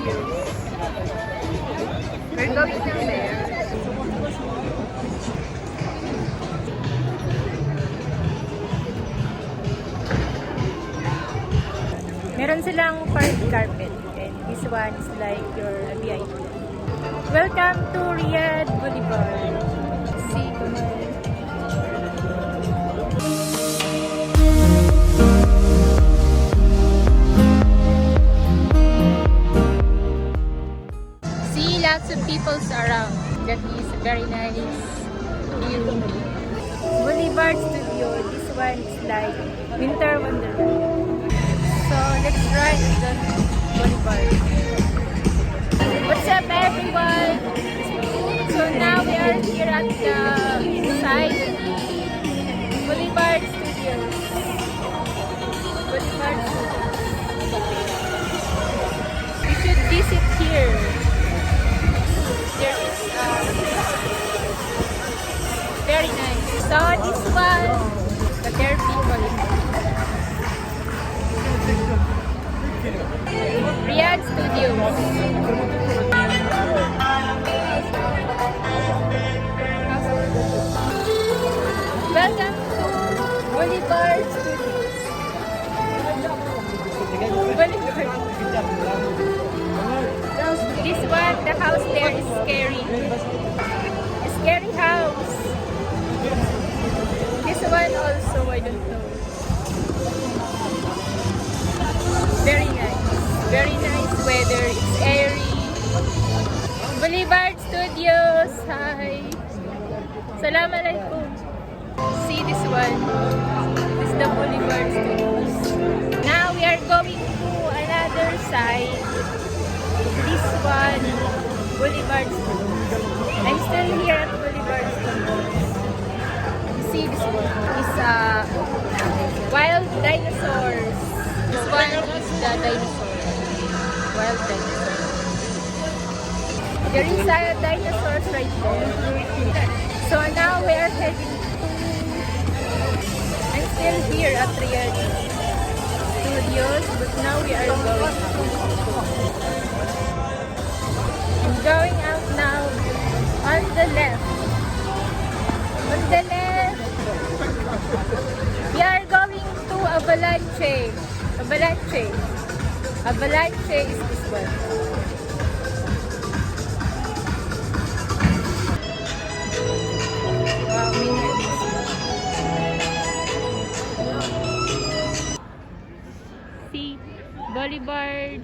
Studios. We're going to there. Meron silang party carpet and this one is like your VIP. Welcome to Riyadh Boulevard. See, come on. See, lots of people's around. That is very nice view. Boulevard Studio. This one is like Winter Wonderland. So let's ride the boulevard. What's up, everyone? So now we are here at the side of the Boulevard Studios. Boulevard Studios. We should visit here. There is very nice. So this one, but there are people in there. Riyadh Studios. Welcome to Boulevard Studios. Boulevard. This one, the house there is scary. A scary house. This one also, I don't know. Very nice. Very nice weather. It's airy. Boulevard Studios. Hi. Assalamualaikum. See this one. This is the Boulevard Studios. Now we are going to another side. This one, Boulevard Studios. I'm still here at Boulevard Studios. See this one. It's wild dinosaurs. This one is the dinosaur. Wild dinosaur. There is a dinosaurs right there. So now we are heading to... I'm still here at Riyadh Studios, but now we are going out. I'm going out now on the left. On the left. We are going to Avalanche. Avalanche. Avalanche is this one. Wow, many see Boulevard.